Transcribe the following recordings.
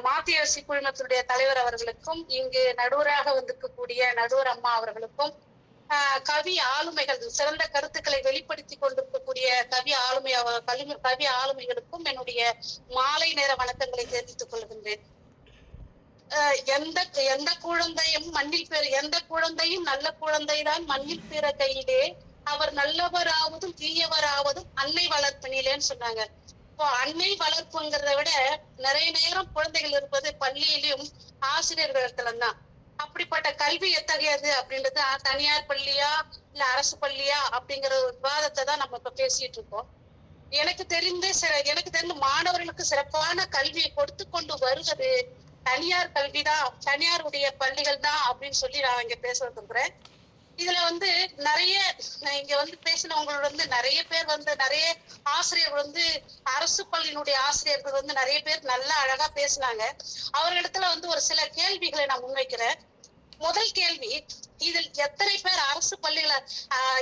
மாத்தியரசி குழுமத்தினுடைய தலைவர் அவர்களுக்கும், இங்கு நடுவராக வந்திருக்கக்கூடிய நடுவர் அம்மா அவர்களுக்கும், கவி ஆளுமைகள் சிறந்த கருத்துக்களை வெளிப்படுத்தி கொண்டிருக்கக்கூடிய கவி ஆளுமைகளுக்கும் என்னுடைய மாலை நேர வணக்கங்களை தெரிவித்துக் கொள்கின்றேன். எந்த குழந்தையும் எந்த குழந்தையும் நல்ல குழந்தைதான் மண்ணில் பிற கையிலே, அவர் நல்லவராவதும் தீயவராவதும் அன்னை வளர்ப்பினிலேன்னு சொன்னாங்க. இப்போ அன்னை வளர்ப்புங்கிறத விட நிறைய நேரம் குழந்தைகள் இருப்பது பள்ளியிலும் ஆசிரியர்களிடத்துல தான். அப்படிப்பட்ட கல்வி எத்தகையது அப்படின்றது தனியார் பள்ளியா இல்ல அரசு பள்ளியா அப்படிங்கிற ஒரு விவாதத்தை தான் நம்ம இப்ப பேசிட்டு இருக்கோம். எனக்கு தெரிந்த மாணவர்களுக்கு சிறப்பான கல்வியை கொடுத்து கொண்டு வருவது தனியார் கல்விதான், தனியாருடைய பள்ளிகள் தான் அப்படின்னு சொல்லி நான் இங்க பேச விரும்புறேன். இதுல நிறைய இங்க பேசினவங்களோட நிறைய பேர் நிறைய ஆசிரியர்கள் அரசு பள்ளியினுடைய ஆசிரியர்கள் நிறைய பேர் நல்லா அழகா பேசினாங்க. அவர்களிடத்துல ஒரு சில கேள்விகளை நான் முன்வைக்கிறேன். முதல் கேள்வி, இதில் எத்தனை பேர் அரசு பள்ளிகளை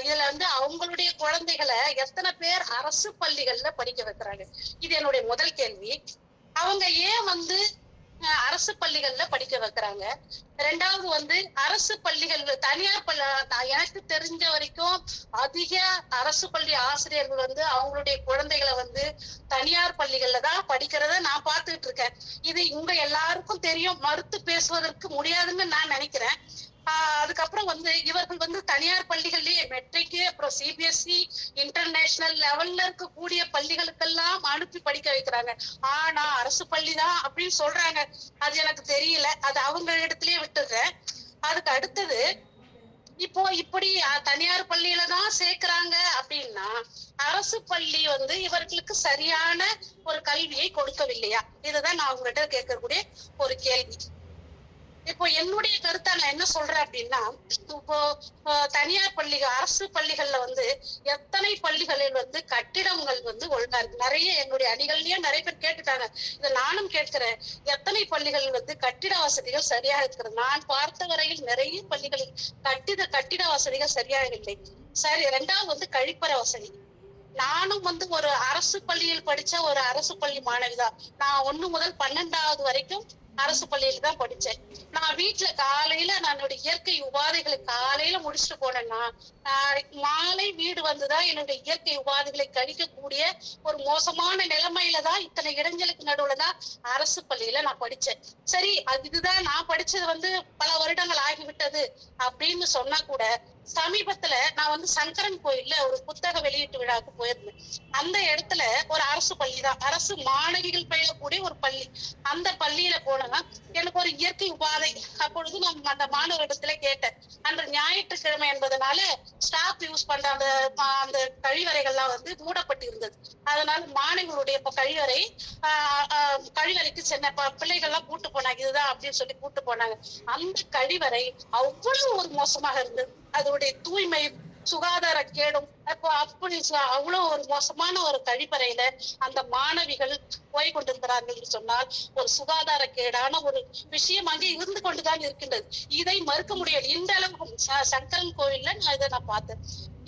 இதுல அவங்களுடைய குழந்தைகளை எத்தனை பேர் அரசு பள்ளிகள்ல படிக்க வைக்கிறாங்க? இது என்னுடைய முதல் கேள்வி. அவங்க ஏன் அரசு பள்ளிகள்ல படிக்க வைக்கிறாங்க? ரெண்டாவது அரசு பள்ளிகள் தனியார் பள்ளி, எனக்கு தெரிஞ்ச வரைக்கும் அதிக அரசு பள்ளி ஆசிரியர்கள் அவங்களுடைய குழந்தைகளை தனியார் பள்ளிகள்ல தான் படிக்கிறத நான் பார்த்துட்டு இருக்கேன். இது உங்க எல்லாருக்கும் தெரியும், மறுத்து பேசுவதற்கு முடியாதுன்னு நான் நினைக்கிறேன். அதுக்கப்புறம் இவர்கள் தனியார் பள்ளிகள்லயே மெட்ரிக்கு, அப்புறம் சிபிஎஸ்இ, இன்டர்நேஷனல் லெவல்ல இருக்கக்கூடிய பள்ளிகளுக்கெல்லாம் அனுப்பி படிக்க வைக்கிறாங்க. ஆனா அரசு பள்ளிதான் அப்படின்னு சொல்றாங்க. அது எனக்கு தெரியல, அது அவங்க இடத்துலயே விட்டுடுறேன். அதுக்கு அடுத்தது, இப்போ இப்படி தனியார் பள்ளியில தான் சேர்க்கிறாங்க அப்படின்னா அரசு பள்ளி இவர்களுக்கு சரியான ஒரு கல்வியை கொடுக்கவில்லையா? இதுதான் நான் உங்ககிட்ட கேட்கக்கூடிய ஒரு கேள்வி. இப்போ என்னுடைய கருத்தா நான் என்ன சொல்றேன் அப்படின்னா, இப்போ தனியார் பள்ளிகள் அரசு பள்ளிகள்ல எத்தனை பள்ளிகளில் கட்டிடங்கள் ஒழுங்கா இருக்கு. நிறைய என்னுடைய அணிகள்லயே நிறைய பேர் கேட்டுட்டாங்க, இதை நானும் கேட்கிறேன். எத்தனை பள்ளிகள் கட்டிட வசதிகள் சரியாக இருக்கிறது? நான் பார்த்த வரையில் நிறைய பள்ளிகளில் கட்டிட வசதிகள் சரியாக இல்லை. சரி, ரெண்டாவது கழிப்பறை வசதி. நானும் ஒரு அரசு பள்ளியில் படிச்ச ஒரு அரசு பள்ளி மாணவிதான். நான் 1 முதல் 12வது வரைக்கும் அரசு பள்ளியில தான் படிச்சேன். நான் வீட்டுல காலையில என்னுடைய இயற்கை உபாதைகளை காலையில முடிச்சுட்டு போனேன்னா மாலை வீடு வந்துதான் என்னுடைய இயற்கை உபாதைகளை கழிக்கக்கூடிய ஒரு மோசமான நிலைமையில தான், இத்தனை இடைஞ்சலுக்கு நடுவுலதான் அரசு பள்ளியில நான் படிச்சேன். சரி, இதுதான் நான் படிச்சது பல வருடங்கள் ஆகிவிட்டது அப்படின்னு சொன்னா கூட, சமீபத்துல நான் சங்கரன் கோயில்ல ஒரு புத்தக வெளியீட்டு விழாவுக்கு போயிருந்தேன். அந்த இடத்துல ஒரு அரசு பள்ளிதான், அரசு மாணவிகள் பயிலக்கூடிய ஒரு பள்ளி. அந்த பள்ளியில போனா எனக்கு ஒரு இயற்கை உபாதை. அப்பொழுது நான் அந்த மாணவரிடத்துல கேட்டேன். அன்று ஞாயிற்றுக்கிழமை என்பதனால ஸ்டாப் யூஸ் பண்ற அந்த கழிவறைகள்லாம் மூடப்பட்டு இருந்தது. அதனால மாணவர்களுடைய கழிவறைக்கு சென்ன பிள்ளைகள்லாம் கூட்டு போனாங்க. இதுதான் அப்படின்னு சொல்லி கூட்டு போனாங்க. அந்த கழிவறை அவ்வளவு ஒரு மோசமாக இருந்தது. அதோடைய தூய்மை, சுகாதார கேடும் அப்படி அவ்வளவு ஒரு மோசமான ஒரு கழிப்பறையில அந்த மாணவிகள் போய் கொண்டிருக்கிறார்கள் என்று சொன்னால் ஒரு சுகாதார கேடான ஒரு விஷயம் அங்கே இருந்து கொண்டுதான் இருக்கின்றது. இதை மறுக்க முடியாது. இந்த அளவு சங்கரன் கோயில்ல நான் பார்த்தேன்.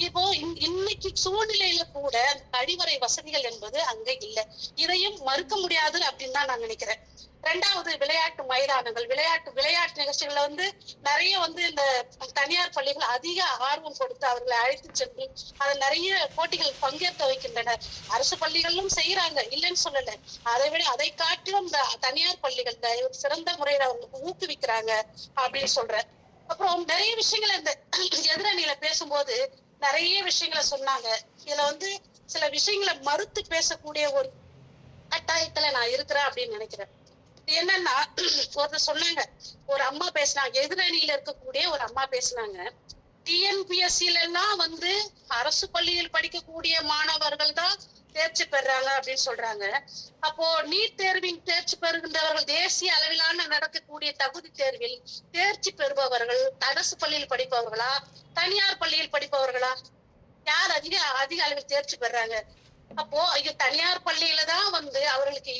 இப்போ இன்னைக்கு சூழ்நிலையில கூட கழிவறை வசதிகள் என்பது அங்க இல்லை. இதையும் மறுக்க முடியாது அப்படின்னு தான் நான் நினைக்கிறேன். ரெண்டாவது, விளையாட்டு மைதானங்கள். விளையாட்டு நிகழ்ச்சிகள்ல நிறைய இந்த தனியார் பள்ளிகள் அதிக ஆர்வம் கொடுத்து அவர்களை அழைத்து சென்று அதில் நிறைய போட்டிகள் பங்கேற்க வைக்கின்றனர். அரசு பள்ளிகளும் செய்யறாங்க, இல்லைன்னு சொல்லல. அதை காட்டிலும் இந்த தனியார் பள்ளிகள் சிறந்த முறையில அவங்களுக்கு ஊக்குவிக்கிறாங்க அப்படின்னு சொல்றேன். அப்புறம் நிறைய விஷயங்கள் இந்த எதிரணியில பேசும்போது நிறைய விஷயங்களை சொன்னாங்க. இதுல சில விஷயங்களை மறுத்து பேசக்கூடிய ஒரு கட்டாயத்துல நான் இருக்கிறேன் அப்படின்னு நினைக்கிறேன். என்னன்னா, ஒருத்தர் சொன்னாங்க, ஒரு அம்மா பேசினாங்க, எதிரணியில இருக்கக்கூடிய ஒரு அம்மா பேசினாங்க, டிஎன்பிஎஸ்சில எல்லாம் அரசு பள்ளியில் படிக்கக்கூடிய மாணவர்கள் தான் தேர்ச்சி பெறாங்க அப்படின்னு சொல்றாங்க. அப்போ நீட் தேர்வில் தேர்ச்சி பெறுகின்றவர்கள் தேசிய அளவிலான நடக்கக்கூடிய தகுதி தேர்வில் தேர்ச்சி பெறுபவர்கள் அரசு பள்ளியில் படிப்பவர்களா தனியார் பள்ளியில் படிப்பவர்களா? யார் அதிக அளவில் தேர்ச்சி பெறாங்க? அப்போ இது தனியார் பள்ளியில தான் அவர்களுக்கு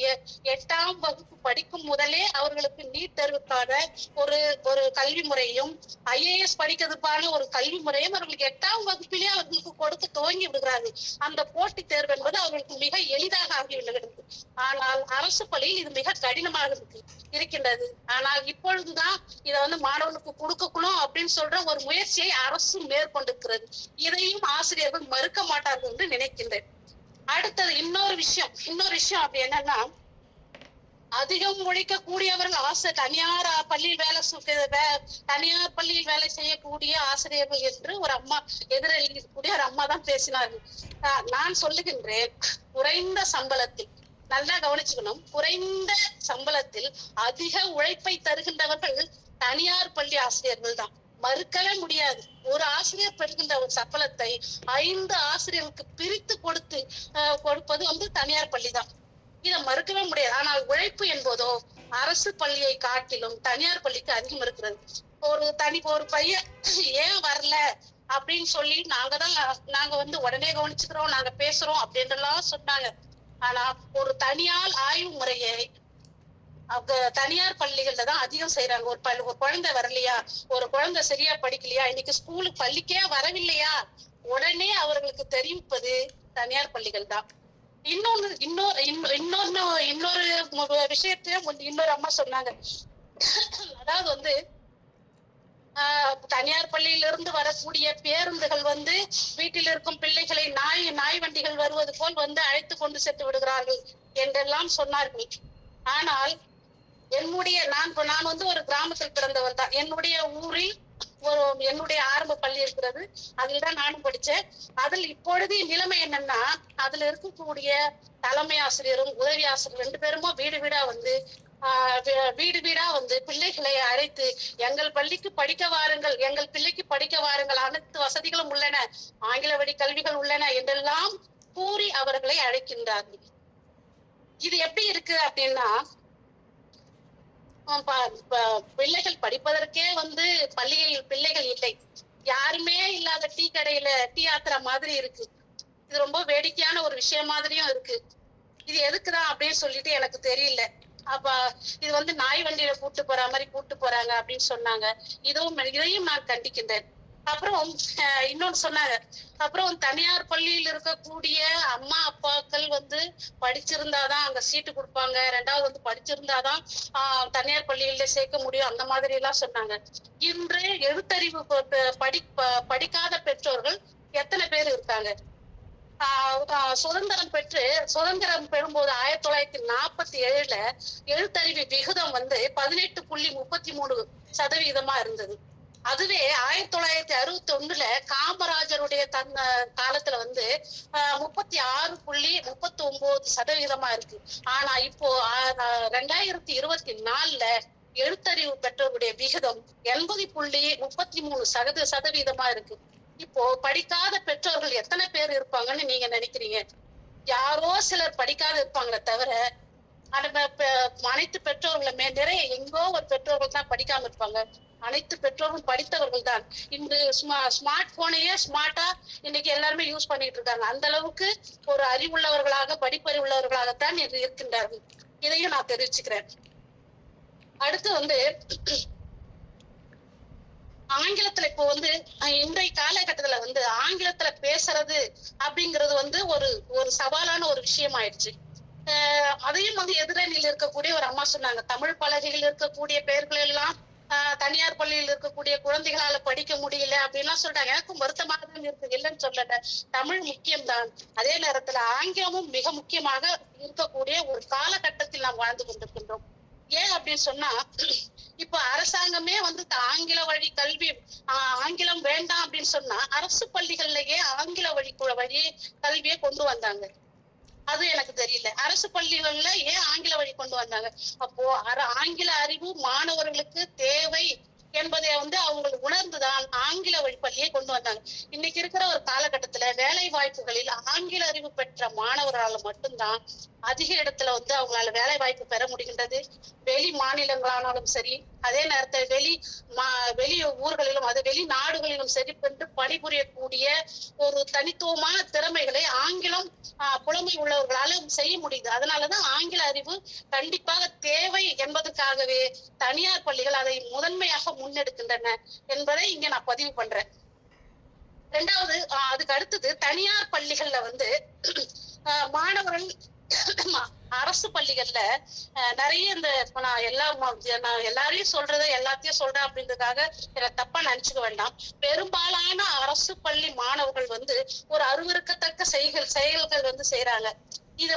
8ஆம் வகுப்பு படிக்கும் முதலே அவர்களுக்கு நீட் தேர்வுக்கான ஒரு ஒரு கல்வி முறையும் ஐஏஎஸ் படிக்கிறதுக்கான ஒரு கல்வி முறையும் அவர்களுக்கு 8ஆம் வகுப்பிலே அவர்களுக்கு கொடுத்து துவங்கி விடுகிறார்கள். அந்த போட்டித் தேர்வு என்பது அவர்களுக்கு மிக எளிதாக ஆகிவிடுகிறது. ஆனால் அரசு பள்ளியில் இது மிக கடினமாக இருக்கின்றது. ஆனால் இப்பொழுதுதான் இதை மாணவர்களுக்கு கொடுக்கணும் அப்படின்னு சொல்ற ஒரு முயற்சியை அரசு மேற்கொண்டிருக்கிறது. இதையும் ஆசிரியர்கள் மறுக்க மாட்டார்கள் என்று நினைக்கின்றேன். அடுத்தது இன்னொரு விஷயம் அப்படி என்னன்னா, அதிகம் உழைக்க கூடியவர்கள் தனியார் பள்ளியில் வேலை செய்யக்கூடிய ஆசிரியர்கள் என்று ஒரு அம்மா எதிரக்கூடிய ஒரு அம்மா தான் பேசினார்கள். நான் சொல்லுகின்றேன், குறைந்த சம்பளத்தில், நல்லா கவனிச்சுக்கணும், குறைந்த சம்பளத்தில் அதிக உழைப்பை தருகின்றவர்கள் தனியார் பள்ளி ஆசிரியர்கள் தான். மறுக்கவே முடியாது. ஒரு ஆசிரியர் பெறுகின்ற ஒரு சம்பளத்தை 5 ஆசிரியர்களுக்கு பிரித்து கொடுப்பது தனியார் பள்ளி தான். இதை மறுக்கவே முடியாது. ஆனால் உழைப்பு என்பதோ அரசு பள்ளியை காட்டிலும் தனியார் பள்ளிக்கு அதிகம் இருக்கிறது. ஒரு பையன் ஏன் வரல அப்படின்னு சொல்லி நாங்க உடனே கவனிச்சுக்கிறோம், நாங்க பேசுறோம் அப்படின்றலாம் சொன்னாங்க. ஆனா ஒரு தனியார் ஆய்வு முறையை தனியார் பள்ளிகள்ல தான் அதிகம் செய்யறாங்க. ஒரு குழந்தை வரலையா, ஒரு குழந்தை சரியா படிக்கலையா, இன்னைக்கு பள்ளிக்கே வரவில்லையா, உடனே அவர்களுக்கு தெரிவிப்பது தனியார் பள்ளிகள் தான். இன்னொரு விஷயத்தையும் இன்னொரு அம்மா சொன்னாங்க. அதாவது தனியார் பள்ளியிலிருந்து வரக்கூடிய பேருந்துகள் வீட்டில் இருக்கும் பிள்ளைகளை நாய் வண்டிகள் வருவது போல் அழைத்து கொண்டு சென்று விடுகிறார்கள் என்றெல்லாம் சொன்னார்கள். ஆனால் நான் ஒரு கிராமத்தில் பிறந்தவர் தான். என்னுடைய ஊரில் என்னுடைய ஆரம்ப பள்ளி இருக்கிறது. அதில் தான் நானும் படிச்சேன். அதில் இப்பொழுது நிலைமை என்னன்னா, அதுல இருக்கக்கூடிய தலைமை ஆசிரியரும் உதவி ஆசிரியர் 2 பேருமா வீடு வீடா பிள்ளைகளை அழைத்து எங்கள் பள்ளிக்கு படிக்க வாருங்கள், எங்கள் பிள்ளைக்கு படிக்க வாருங்கள், அனைத்து வசதிகளும் உள்ளன, ஆங்கில வழி கல்விகள் உள்ளன என்றெல்லாம் கூறி அவர்களை அழைக்கின்றார்கள். இது எப்படி இருக்கு அப்படின்னா, பிள்ளைகள் படிப்பதற்கே பள்ளியில் பிள்ளைகள் இல்லை, யாருமே இல்லாத டீ கடையில டீ ஆத்துற மாதிரி இருக்கு. இது ரொம்ப வேடிக்கையான ஒரு விஷயம் மாதிரியும் இருக்கு. இது எதுக்குதான் அப்படின்னு சொல்லிட்டு எனக்கு தெரியல. அப்ப இது நாய் வண்டியில கூட்டு போறாங்க அப்படின்னு சொன்னாங்க. இதையும் நான் கண்டிக்கின்றேன். அப்புறம் இன்னொன்னு சொன்னாங்க. அப்புறம் தனியார் பள்ளியில் இருக்கக்கூடிய அம்மா அப்பாக்கள் படிச்சிருந்தாதான் அங்க சீட்டு கொடுப்பாங்க, 2வது படிச்சிருந்தாதான் தனியார் பள்ளியில சேர்க்க முடியும், அந்த மாதிரி எல்லாம் சொன்னாங்க. இன்று எழுத்தறிவு படிக்காத பெற்றோர்கள் எத்தனை பேர் இருக்காங்க? சுதந்திரம் பெறும்போது 1947 எழுத்தறிவு விகிதம் 18.33% இருந்தது. அதுவே 1961 காமராஜருடைய காலத்துல 36.39% இருக்கு. ஆனா இப்போ 2024 எழுத்தறிவு பெற்றோருடைய விகிதம் 80.33% இருக்கு. இப்போ படிக்காத பெற்றோர்கள் எத்தனை பேர் இருப்பாங்கன்னு நீங்க நினைக்கிறீங்க? யாரோ சிலர் படிக்காத இருப்பாங்களே தவிர அனைத்து பெற்றோர்களுமே நிறைய எங்கோ ஒரு பெற்றோர்கள் தான் படிக்காம இருப்பாங்க. அனைத்து பெற்றோரும் படித்தவர்கள் தான். இன்று ஸ்மார்ட் போனையே ஸ்மார்ட்டா இன்னைக்கு எல்லாருமே யூஸ் பண்ணிட்டு இருக்காங்க. அந்த அளவுக்கு ஒரு அறிவுள்ளவர்களாக படிப்பறிவுள்ளவர்களாகத்தான் இருக்கின்றார்கள். இதையும் நான் தெரிவிச்சுக்கிறேன். அடுத்து ஆங்கிலத்துல இப்போ இன்றைய காலகட்டத்துல ஆங்கிலத்துல பேசுறது அப்படிங்கிறது ஒரு சவாலான ஒரு விஷயம் ஆயிடுச்சு. அதையும் எதிரணியில் இருக்கக்கூடிய ஒரு அம்மா சொன்னாங்க, தமிழ் பலகையில் இருக்கக்கூடிய பெயர்கள் எல்லாம் தனியார் பள்ளியில் இருக்கக்கூடிய குழந்தைகளால படிக்க முடியல அப்படின்லாம் சொல்றாங்க. எனக்கும் வருத்தமாக தான் இருக்கு, இல்லைன்னு சொல்லல. தமிழ் முக்கியம்தான். அதே நேரத்துல ஆங்கிலமும் மிக முக்கியமாக இருக்கக்கூடிய ஒரு காலகட்டத்தில் நாம் வாழ்ந்து கொண்டிருக்கின்றோம். ஏன் அப்படின்னு சொன்னா, இப்ப அரசாங்கமே ஆங்கில வழி கல்வி, ஆங்கிலம் வேண்டாம் அப்படின்னு சொன்னா அரசு பள்ளிகள்லயே ஆங்கில வழி கல்வியை கொண்டு வந்தாங்க. அது எனக்கு தெரியல. அரசு பள்ளிகள்ல ஏன் ஆங்கில வழி கொண்டு வந்தாங்க? அப்போ ஆங்கில அறிவு மாணவர்களுக்கு தேவை என்பதை அவங்க உணர்ந்துதான் ஆங்கில வழி பள்ளியை கொண்டு வந்தாங்க. இன்னைக்கு இருக்கிற ஒரு காலகட்டத்துல வேலை வாய்ப்புகளில் ஆங்கில அறிவு பெற்ற மாணவர்களால் மட்டும்தான் அதிக இடத்துல அவங்களால வேலை வாய்ப்பு பெற முடிகின்றது. வெளி மாநிலங்களானாலும் சரி, அதே நேரத்தில் வெளி ஊர்களிலும் அது வெளிநாடுகளிலும் சரி சென்று பணிபுரியக்கூடிய ஒரு தனித்துவமான திறமைகளை ஆங்கிலம் புலமை உள்ளவர்களால செய்ய முடியுது. அதனாலதான் ஆங்கில அறிவு கண்டிப்பாக தேவை என்பதற்காகவே தனியார் பள்ளிகள் அதை முதன்மையாக முன்னெடுக்கின்றன என்பதை இங்க நான் பதிவு பண்றேன். ரெண்டாவது, அதுக்கு அடுத்தது தனியார் பள்ளிகள்ல மாணவர்கள் அரசு பள்ளிகள்ல நிறைய இந்த நான் எல்லாரையும் எல்லாத்தையும் சொல்றேன் அப்படின்றதுக்காக எனக்கு தப்பா நினைச்சுக்க வேண்டாம். பெரும்பாலான அரசு பள்ளி மாணவர்கள் ஒரு அருவருக்கத்தக்க செயல்கள் செய்யறாங்க. இது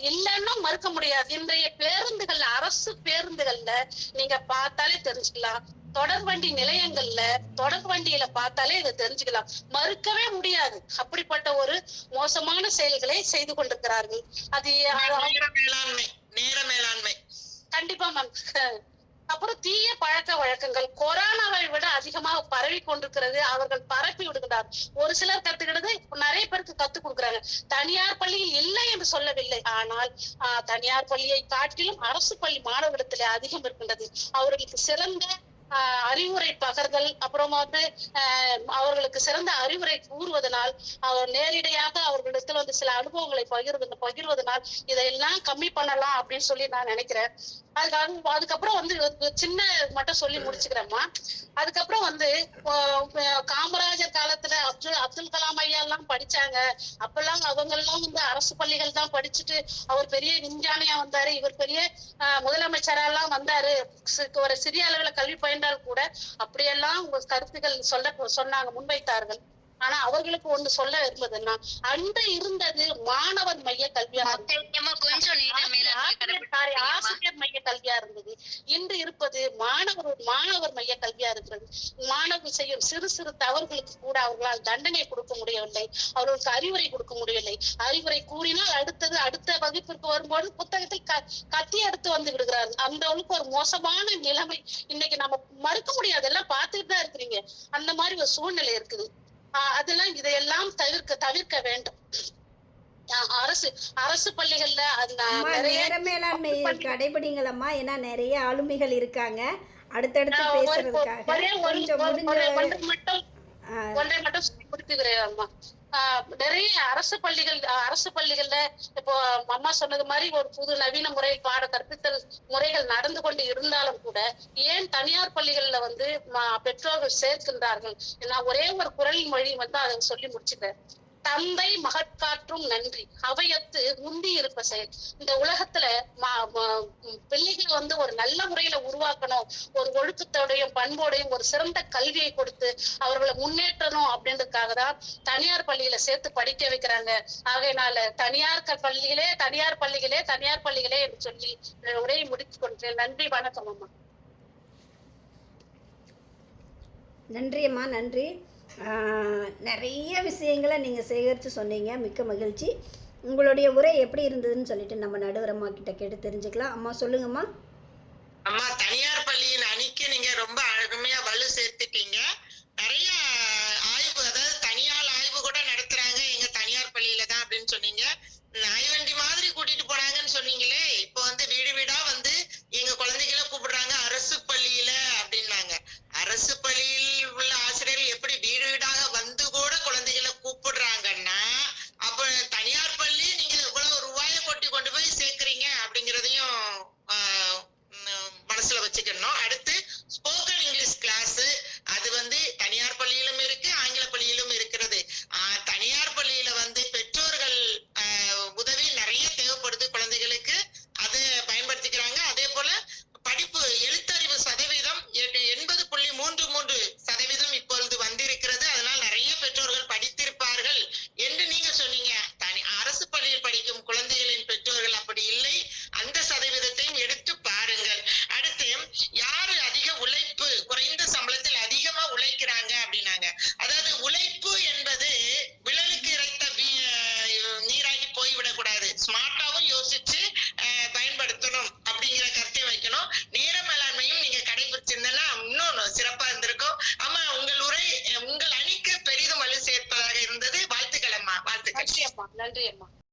இல்லைன்னா மறுக்க முடியாது. இன்றைய பேருந்துகள்ல, அரசு பேருந்துகள்ல நீங்க பார்த்தாலே தெரிஞ்சுக்கலாம். தொடர்வண்டி நிலையங்கள்ல தொடர்வண்டியில பார்த்தாலே இதை தெரிஞ்சுக்கலாம். மறுக்கவே முடியாது. அப்படிப்பட்ட ஒரு மோசமான செயல்களை செய்து கொண்டிருக்கிறார்கள். அது நேர மேலாண்மை கண்டிப்பா மேம். அப்புறம் தீய பழக்க வழக்கங்கள் கொரோனாவை விட அதிகமாக பரவி கொண்டிருக்கிறது. அவர்கள் பரப்பி விடுகிறார். ஒரு சிலர் கத்துக்கிறது, நிறைய பேருக்கு கத்துக் கொடுக்குறாங்க. தனியார் பள்ளியில் இல்லை என்று சொல்லவில்லை, ஆனால் தனியார் பள்ளியை காட்டிலும் அரசு பள்ளி மாணவரிடத்துல அதிகம் இருக்கின்றது. அவர்களுக்கு சிறந்த அறிவுரை பகர்தல், அப்புறம் அவர்களுக்கு சிறந்த அறிவுரை கூறுவதனால், அவர் நேரடியாக அவர்களிடத்துல சில அனுபவங்களை பகிர்வதனால் இதையெல்லாம் கம்மி பண்ணலாம் அப்படின்னு சொல்லி நான் நினைக்கிறேன். அதுக்கப்புறம் சின்ன மட்டும் சொல்லி முடிச்சுக்கிறேம்மா. அதுக்கப்புறம் காமராஜர் காலத்துல அப்துல் கலாம் ஐயா எல்லாம் படிச்சாங்க. அப்பெல்லாம் அவங்க எல்லாம் அரசு பள்ளிகள் தான் படிச்சுட்டு அவர் பெரிய விஞ்ஞானியா வந்தாரு, இவர் பெரிய முதலமைச்சரா எல்லாம் வந்தாரு, ஒரு சிறிய அளவுல கல்வி பயின்றால் கூட அப்படியெல்லாம் உங்க கருத்துக்கள் சொன்னாங்க, முன்வைத்தார்கள். ஆனா அவர்களுக்கு ஒண்ணு சொல்ல விரும்புதுன்னா, அன்று இருந்தது மாணவர் மைய கல்வியா, ஆசிரியர் மைய கல்வியா இருந்தது. இன்று இருப்பது மாணவர் மைய கல்வியா இருக்கிறது. மாணவர் செய்யும் சிறு சிறு தவறுகளுக்கு கூட அவர்களால் தண்டனை கொடுக்க முடியவில்லை, அவர்களுக்கு அறிவுரை கொடுக்க முடியவில்லை. அறிவுரை கூறினால் அடுத்த வகுப்பிற்கு வரும்போது புத்தகத்தில் கத்தி எடுத்து விடுகிறார்கள். அந்த அளவுக்கு ஒரு மோசமான நிலைமை இன்னைக்கு நம்ம மறுக்க முடியாது, எல்லாம் பார்த்துட்டு தான் இருக்கிறீங்க. அந்த மாதிரி ஒரு சூழ்நிலை இருக்குது. அதெல்லாம் இதையெல்லாம் தவிர்க்க வேண்டும். அரசு பள்ளிகள்ல நேர மேலாண்மை கடைபிடிங்களம்மா. ஏன்னா நிறைய ஆளுமைகள் இருக்காங்க அடுத்தடுத்து பேசுறதுக்காக. ஒன்றை மட்டும் முடித்துக்கிறேன் அம்மா. நிறைய அரசு பள்ளிகள்ல இப்போ அம்மா சொன்னது மாதிரி ஒரு புது நவீன முறையில் கற்பித்தல் முறைகள் நடந்து கொண்டு இருந்தாலும் கூட ஏன் தனியார் பள்ளிகள்ல பெற்றோர்கள் சேர்க்கின்றார்கள்? நான் ஒரே ஒரு குரல் மொழி அதை சொல்லி முடிச்சுட்டேன். தந்தை மகட்காற்றும் நன்றி அவையத்து முந்தி இருப்ப செயல். இந்த உலகத்துல பிள்ளைகள் ஒரு நல்ல முறையில உருவாக்கணும், ஒரு ஒழுக்கத்தோடையும் பண்போடையும் ஒரு சிறந்த கல்வியை கொடுத்து அவர்களை முன்னேற்றணும் அப்படின்றதுக்காக தான் தனியார் பள்ளியில சேர்த்து படிக்க வைக்கிறாங்க. ஆகையினால தனியார் பள்ளிகளே என்று சொல்லி உரையை முடித்துக் கொண்டேன். நன்றி, வணக்கம் அம்மா. நன்றி அம்மா, நன்றி. நிறைய விஷயங்களை நீங்கள் சேகரித்து சொன்னீங்க, மிக்க மகிழ்ச்சி. உங்களுடைய உரை எப்படி இருந்ததுன்னு சொல்லிட்டு நம்ம நடுவர் அம்மா கிட்ட கேட்டு தெரிஞ்சுக்கலாம். அம்மா சொல்லுங்கம்மா. அம்மா, தனியார் பள்ளியின் அணிக்கு நீங்க ரொம்ப அருமையா வலு சேர்த்துட்டீங்க. நிறைய ஆய்வு, அதாவது தனியார் ஆய்வு கூட நடத்துறாங்க எங்க தனியார் பள்ளியில தான் அப்படின்னு சொன்னீங்க. நாய்வண்டி மாதிரி கூட்டிட்டு போனாங்கன்னு சொன்னீங்களே, இப்போ வீடு வீடா எங்க குழந்தைகளை கூப்பிடுறாங்க அரசு பள்ளியில அப்படின்னாங்க. அரசு பள்ளியில் உள்ள ஆசிரியர்கள் எப்படி வீடு வீடாக கூட குழந்தைகளை கூப்பிடுறாங்கன்னா, அப்ப தனியார் பள்ளி நீங்க இவ்வளவு ரூபாயை கொண்டு போய் சேர்க்கிறீங்க அப்படிங்கிறதையும் மனசுல வச்சுக்கணும். அடுத்து ஸ்போக்கன் இங்கிலீஷ் கிளாஸ், அது தனியார் பள்ளியிலும் இருக்கு, ஆங்கில பள்ளியிலும் இருக்கிறது. தனியார் பள்ளியில பெற்றோர்கள் உதவி நிறைய தேவைப்படுது குழந்தைகளுக்கு, அதை பயன்படுத்திக்கிறாங்க. அதே போல படிப்பு எழுத்தறிவு சதவீதம் 80.33% இப்பொழுது வந்திருக்கிறது. அதனால் நிறைய பெற்றோர்கள் படித்திருப்பார்கள் என்று நீங்க சொன்னீங்க. அரசு பள்ளியில் படிக்கும் குழந்தைகளின் பெற்றோர்கள் அப்படி இல்லை. அந்த சதவீதத்தையும் எடுத்து பாருங்கள். அடுத்து, யாரு அதிக உழைப்பு, குறைந்த சம்பளத்தில் அதிகமா உழைக்கிறாங்க அப்படின்னாங்க. அதாவது உழைப்பு என்பது விழலுக்கு இறைத்த நீராகி போய்விடக் கூடாது. ஸ்மார்ட்டாவும் யோசிச்சு பயன்படுத்தணும் அப்படிங்கிற கருத்தை வைக்கணும். நேர மேலாண்மையும் நீங்க கடைபிடிச்சிருந்தா இன்னும் சிறப்பா நன்றி அம்மா.